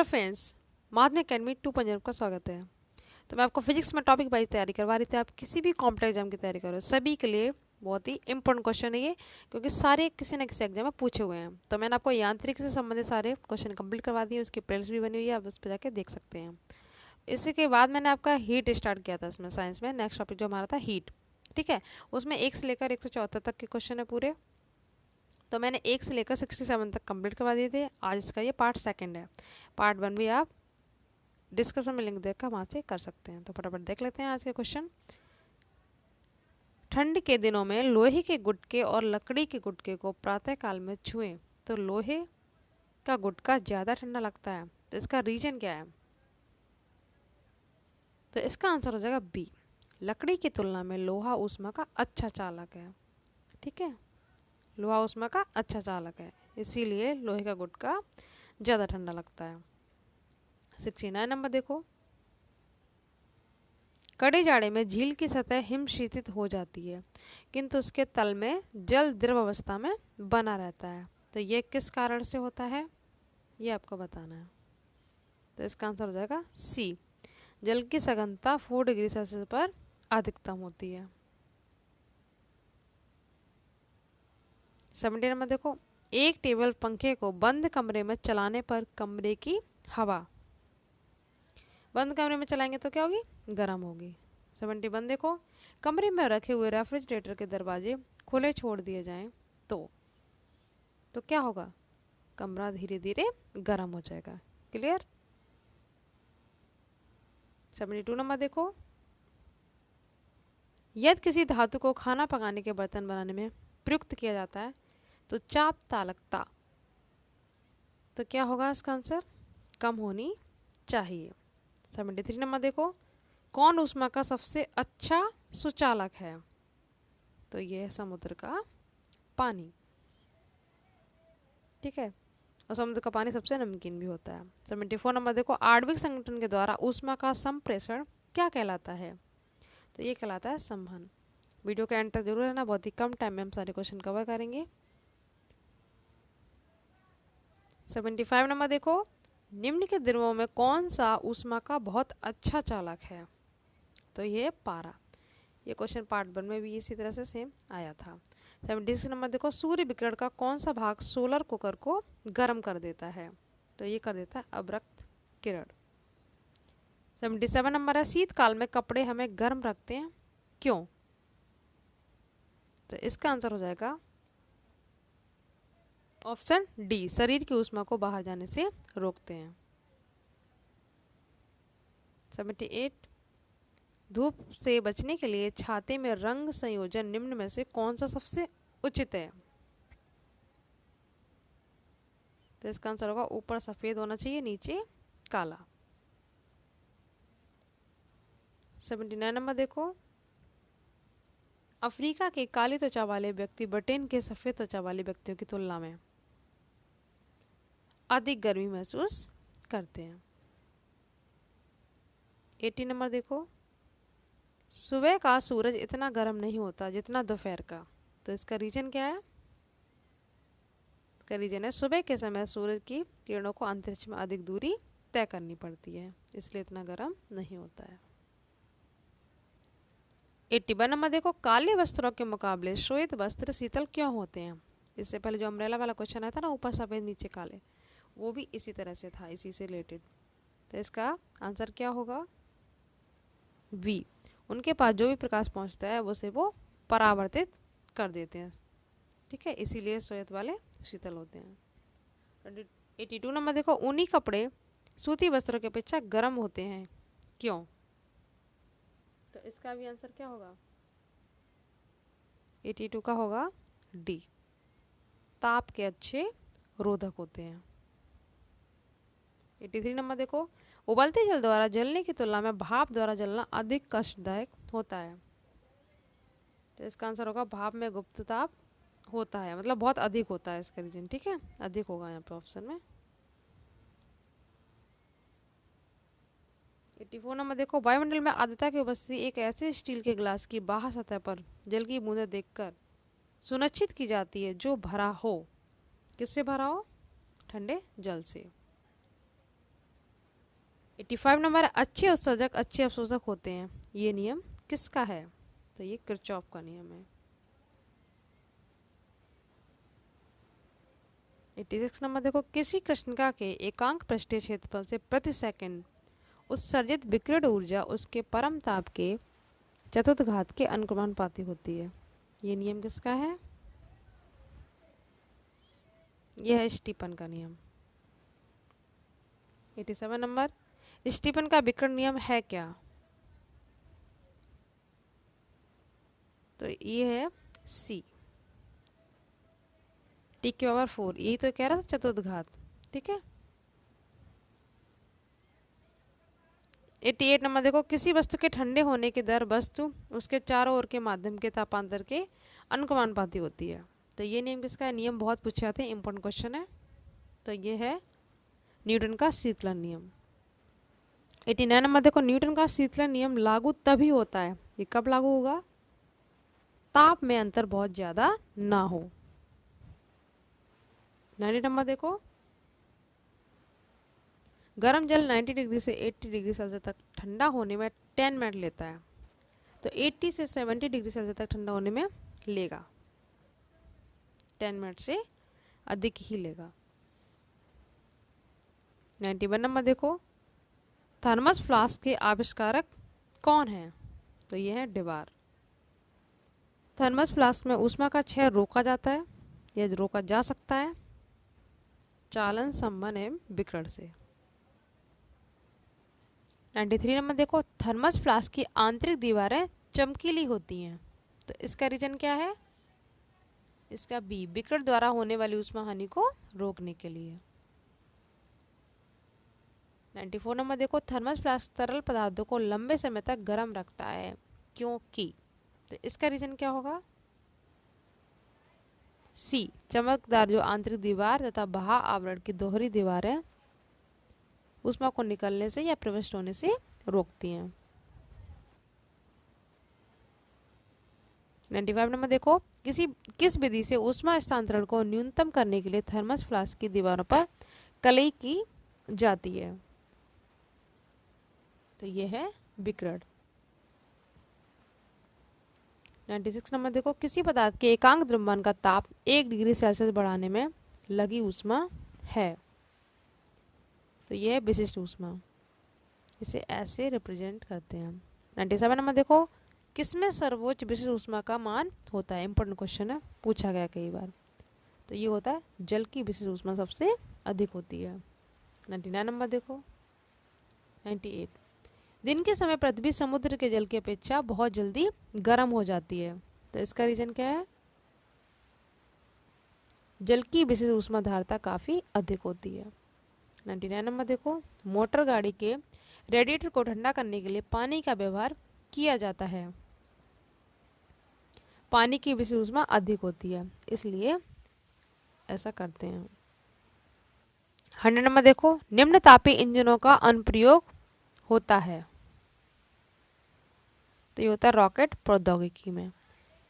Hello friends, माध्यमिक academy 2.0 का स्वागत है। तो मैं आपको फिजिक्स में टॉपिक वाइज तैयारी करवा रही थी। आप किसी भी कॉम्पिटेटिव एग्जाम की तैयारी करो, सभी के लिए बहुत ही इंपॉर्टेंट क्वेश्चन है ये, क्योंकि सारे किसी न किसी एग्जाम में पूछे हुए हैं। तो मैंने आपको यांत्रिक से संबंधित सारे क्वेश्चन कंप्लीट करवा दिए, उसकी प्लेलिस्ट भी बनी हुई है, आप उस पर जाके देख सकते हैं। इसी के बाद मैंने आपका हीट स्टार्ट किया था इसमें साइंस में। नेक्स्ट टॉपिक जो हमारा था हीट, ठीक है। उसमें 1 से लेकर 174 तक के क्वेश्चन है पूरे। तो मैंने 1 से लेकर 67 तक कंप्लीट करवा दिए थे। आज इसका ये पार्ट सेकंड है। पार्ट 1 भी आप डिस्क्रिप्शन में लिंक देखकर वहाँ से कर सकते हैं। तो फटाफट देख लेते हैं आज के क्वेश्चन। ठंड के दिनों में लोहे के गुटके और लकड़ी के गुटके को प्रातःकाल में छुएं तो लोहे का गुटका ज़्यादा ठंडा लगता है। तो इसका रीजन क्या है? तो इसका आंसर हो जाएगा बी। लकड़ी की तुलना में लोहा ऊष्मा का अच्छा चालक है। ठीक है, लोहा ऊष्मा का अच्छा चालक है, इसीलिए लोहे का गुटका ज़्यादा ठंडा लगता है। 69 नंबर देखो। कड़े जाड़े में झील की सतह हिमशीतित हो जाती है, किंतु उसके तल में जल द्रव अवस्था में बना रहता है। तो ये किस कारण से होता है, ये आपको बताना है। तो इसका आंसर हो जाएगा सी। जल की सघनता 4 डिग्री सेल्सियस पर अधिकतम होती है। 70 नंबर देखो। एक टेबल पंखे को बंद कमरे में चलाने पर कमरे की हवा, बंद कमरे में चलाएंगे तो क्या होगी? गर्म होगी। 71 देखो। कमरे में रखे हुए रेफ्रिजरेटर के दरवाजे खुले छोड़ दिए जाएं तो क्या होगा? कमरा धीरे धीरे गर्म हो जाएगा। क्लियर? 72 नंबर देखो। यदि किसी धातु को खाना पकाने के बर्तन बनाने में प्रयुक्त किया जाता है तो चाप तालकता, तो क्या होगा इसका आंसर? कम होनी चाहिए। 73 नंबर देखो। कौन ऊष्मा का सबसे अच्छा सुचालक है? तो ये है समुद्र का पानी। ठीक है, और समुद्र का पानी सबसे नमकीन भी होता है। 74 नंबर देखो। आणविक संगठन के द्वारा ऊष्मा का संप्रेषण क्या कहलाता है? तो ये कहलाता है संवहन। वीडियो के एंड तक जरूर रहना, बहुत ही कम टाइम में हम सारे क्वेश्चन कवर करेंगे। 75 नंबर देखो। निम्नलिखित द्रवों में कौन सा ऊष्मा का बहुत अच्छा चालक है? तो ये पारा। ये क्वेश्चन पार्ट 1 में भी इसी तरह से सेम आया था। 76 नंबर देखो। सूर्य विकिरण का कौन सा भाग सोलर कुकर को गर्म कर देता है? तो ये कर देता है अवरक्त किरण। 77 नंबर है। शीतकाल में कपड़े हमें गर्म रखते हैं, क्यों? तो इसका आंसर हो जाएगा ऑप्शन डी, शरीर की ऊष्मा को बाहर जाने से रोकते हैं। 78। धूप से बचने के लिए छाते में रंग संयोजन निम्न में से कौन सा सबसे उचित है? तो इसका आंसर होगा ऊपर सफेद होना चाहिए, नीचे काला। 79 नंबर देखो। अफ्रीका के काली त्वचा वाले व्यक्ति ब्रिटेन के सफेद त्वचा वाले व्यक्तियों की तुलना में अधिक गर्मी महसूस करते हैं। 80 नंबर देखो। सुबह का सूरज इतना गर्म नहीं होता जितना दोपहर का। तो इसका रीजन क्या है? इसका रीजन है सुबह के समय सूरज की किरणों को अंतरिक्ष में अधिक दूरी तय करनी पड़ती है, इसलिए इतना गर्म नहीं होता है। 81 नंबर देखो। काले वस्त्रों के मुकाबले श्वेत वस्त्र शीतल क्यों होते हैं? इससे पहले जो अम्ब्रेला वाला क्वेश्चन आया था ना, ऊपर सफेद नीचे काले, वो भी इसी तरह से था, इसी से रिलेटेड। तो इसका आंसर क्या होगा? वी। उनके पास जो भी प्रकाश पहुंचता है उसे वो परावर्तित कर देते हैं। ठीक है, इसीलिए श्वेत वाले शीतल होते हैं। 82 नंबर देखो। ऊनी कपड़े सूती वस्त्रों की अपेक्षा गर्म होते हैं, क्यों? तो इसका भी आंसर क्या होगा? 82 का होगा डी, ताप के अच्छे रोधक होते हैं। 83 नंबर देखो। उबलते जल द्वारा जलने की तुलना में भाप द्वारा जलना अधिक कष्टदायक होता है। तो इसका आंसर होगा भाप में गुप्त ताप होता है, मतलब बहुत अधिक होता है इसका रीजन। ठीक है, अधिक होगा यहाँ पे ऑप्शन में। 84 नंबर देखो। वायुमंडल में आर्द्रता की उपस्थिति एक ऐसे स्टील के ग्लास की बाहर सतह पर जल की बूंदें देखकर सुनिश्चित की जाती है जो भरा हो। किससे भरा हो? ठंडे जल से। 85 नंबर है, अच्छे उत्सर्जक अच्छे अवशोषक होते हैं, ये नियम किसका है? तो ये किरचॉफ का नियम है। 86 नंबर देखो, किसी कृष्णिका के एकांक पृष्ठीय क्षेत्रफल से प्रति सेकंड उत्सर्जित विकिरण ऊर्जा उसके परम ताप के चतुर्थ घात के अनुक्रमानुपाती होती है, ये नियम किसका है? यह है स्टीफन का नियम। 87 नंबर, स्टीफन का विकिरण नियम है क्या? तो ये है सी, टी की पावर 4, यही तो कह रहा था चतुर्थ घात, ठीक है। 88 नंबर देखो, किसी वस्तु के ठंडे होने की दर वस्तु उसके चारों ओर के माध्यम के तापांतर के अनुक्रमानुपाती होती है, तो ये नियम किसका है? नियम बहुत पूछे जाते हैं, इंपॉर्टेंट क्वेश्चन है। तो ये है न्यूटन का शीतलन नियम। 89 नंबर देखो, न्यूटन का शीतलन नियम लागू तभी होता है, ये कब लागू होगा? ताप में अंतर बहुत ज्यादा ना हो। 90 नंबर देखो, गर्म जल 90 डिग्री से 80 डिग्री सेल्सियस तक ठंडा होने में 10 मिनट लेता है, तो 80 से 70 डिग्री सेल्सियस तक ठंडा होने में लेगा 10 मिनट से अधिक ही लेगा। 91 नंबर देखो, थर्मस फ्लास्क के आविष्कारक कौन है? तो ये है डिबार। थर्मस फ्लास्क में ऊष्मा का क्षय रोका जाता है या रोका जा सकता है चालन, संबंध एवं विकिरण से। 93 नंबर देखो, थर्मस फ्लास्क की आंतरिक दीवारें चमकीली होती हैं, तो इसका रीजन क्या है? इसका बी, विकिरण द्वारा होने वाली ऊष्मा हानि को रोकने के लिए। 94 नंबर देखो, थर्मस फ्लास्क तरल पदार्थों को लंबे समय तक गर्म रखता है क्योंकि, तो इसका रीजन क्या होगा? सी, चमकदार जो आंतरिक दीवार तथा बाह्य आवरण की दोहरी दीवारें ऊष्मा को निकलने से या प्रविष्ट होने से रोकती हैं। 95 नंबर देखो, किस विधि से ऊष्मा स्थानांतरण को न्यूनतम करने के लिए थर्मस फ्लास्क की दीवारों पर कलई की जाती है? तो ये है विकिरण। 96 नंबर देखो, किसी पदार्थ के एकांक द्रव्यमान का ताप 1 डिग्री सेल्सियस बढ़ाने में लगी ऊष्मा है, तो ये है विशिष्ट ऊष्मा, इसे ऐसे रिप्रेजेंट करते हैं। 97 नंबर देखो, किसमें सर्वोच्च विशिष्ट ऊष्मा का मान होता है? इंपॉर्टेंट क्वेश्चन है, पूछा गया कई बार। तो ये होता है जल की विशिष्ट ऊष्मा सबसे अधिक होती है। 99 नंबर देखो, 98, दिन के समय पृथ्वी समुद्र के जल की अपेक्षा बहुत जल्दी गर्म हो जाती है, तो इसका रीजन क्या है? जल की विशिष्ट ऊष्मा धारता काफी अधिक होती है। 99 नंबर देखो, मोटर गाड़ी के रेडिएटर को ठंडा करने के लिए पानी का व्यवहार किया जाता है, पानी की विशिष्ट ऊष्मा अधिक होती है, इसलिए ऐसा करते हैं। 100 नंबर देखो, निम्न तापीय इंजनों का अनुप्रयोग होता है, तो ये होता है रॉकेट प्रौद्योगिकी में।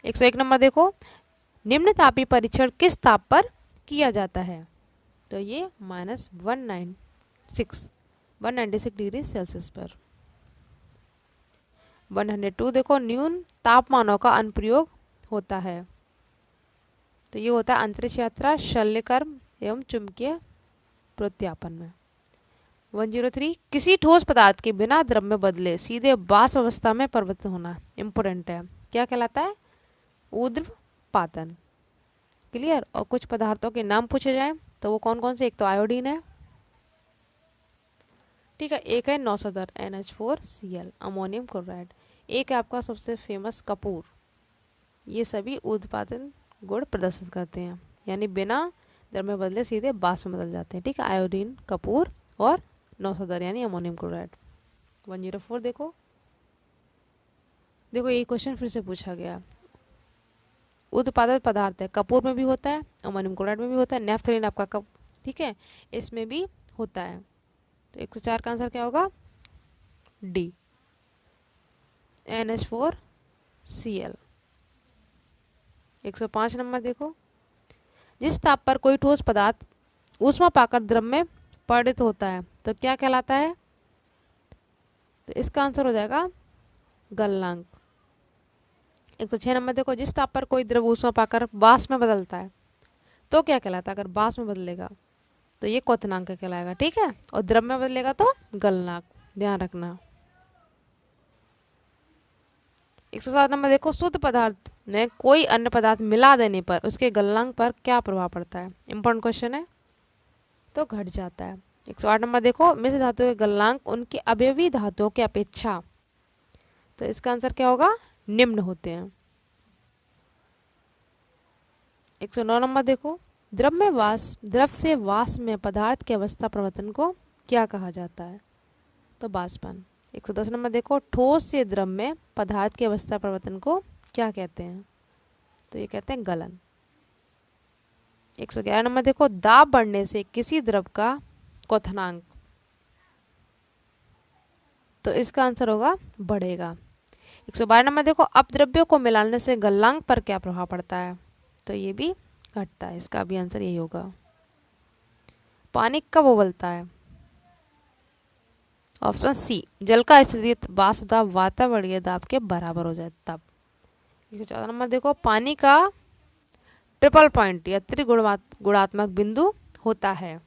101 नंबर देखो, निम्न तापीय परीक्षण किस ताप पर किया जाता है? तो ये -196 डिग्री सेल्सियस पर। 102 देखो, न्यून तापमानों का अनुप्रयोग होता है, तो ये होता है अंतरिक्ष यात्रा, शल्यकर्म एवं चुंबकीय प्रत्यापन में। 103, किसी ठोस पदार्थ के बिना द्रव में बदले सीधे वाष्प अवस्था में परिवर्तित होना, इंपोर्टेंट है, क्या कहलाता है? ऊर्ध्वपातन। क्लियर। और कुछ पदार्थों के नाम पूछे जाए तो वो कौन कौन से? एक तो आयोडीन है, ठीक है, एक है नौसदर NH4Cl, अमोनियम क्लोराइड, एक है आपका सबसे फेमस कपूर। ये सभी ऊर्ध्वपातन गुण प्रदर्शित करते हैं, यानी बिना द्रव में बदले सीधे वाष्प में बदल जाते हैं, ठीक है, आयोडीन, कपूर और नौसदर यानी अमोनियम क्लोराइड। 104 देखो ये क्वेश्चन फिर से पूछा गया। उत्पादित पदार्थ है, कपूर में भी होता है, अमोनियम क्लोराइड में भी होता है, नेफ्थलीन आपका कप, ठीक है, इसमें भी होता है, तो 104 का आंसर क्या होगा? D, NH4Cl। 105 नंबर देखो, जिस ताप पर कोई ठोस पदार्थ ऊष्मा पाकर द्रव में परिणत होता है तो क्या कहलाता है? तो इसका आंसर हो जाएगा गलनांक। 106 नंबर देखो, जिस ताप पर कोई द्रव ऊष्मा पाकर वाष्प में बदलता है तो क्या कहलाता है? अगर वाष्प में बदलेगा तो ये क्वथनांक कहलाएगा, ठीक है, और द्रव में बदलेगा तो गलनांक, ध्यान रखना। 107 नंबर देखो, शुद्ध पदार्थ में कोई अन्य पदार्थ मिला देने पर उसके गलनांक पर क्या प्रभाव पड़ता है? इंपॉर्टेंट क्वेश्चन है, तो घट जाता है। 108 नंबर देखो, मिश्र धातु के गलनांक उनकी अवयवी धातुओं की अपेक्षा, तो इसका आंसर क्या होगा? निम्न होते हैं। 109 नंबर देखो, द्रव से वाष्प में पदार्थ के अवस्था परिवर्तन को क्या कहा जाता है? तो वाष्पन। 110 नंबर देखो, ठोस से द्रव में पदार्थ की अवस्था परिवर्तन को क्या कहते हैं? तो ये कहते हैं गलन। 111 नंबर देखो, दाब बढ़ने से किसी द्रव का क्वथनांक, तो इसका आंसर होगा बढ़ेगा। 112 नंबर देखो, अपद्रव्यों को मिलाने से गलनांक पर क्या प्रभाव पड़ता है? तो ये भी घटता है, इसका भी आंसर यही होगा। पानी कब उबलता है? ऑप्शन सी, जल का स्थिति वाष्प दाब वातावरणीय दाब के बराबर हो जाए तब। 114 नंबर देखो, पानी का ट्रिपल पॉइंट या त्रिगुणात्मक बिंदु होता है,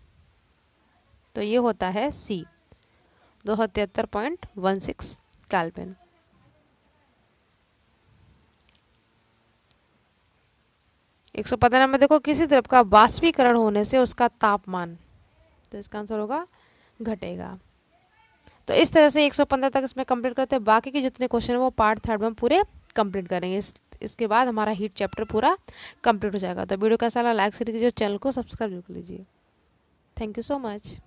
तो ये होता है सी, 273.16 केल्विन। 115 नंबर देखो, किसी द्रव का वाष्पीकरण होने से उसका तापमान, तो इसका आंसर होगा घटेगा। तो इस तरह से 115 तक इसमें कंप्लीट करते हैं। बाकी के जितने क्वेश्चन है वो पार्ट 3 में पूरे कंप्लीट करेंगे। इसके बाद हमारा हीट चैप्टर पूरा कंप्लीट हो जाएगा। तो वीडियो कैसा लगा लाइक शेयर कीजिए, चैनल को सब्सक्राइब जरूर कीजिए। Thank you so much.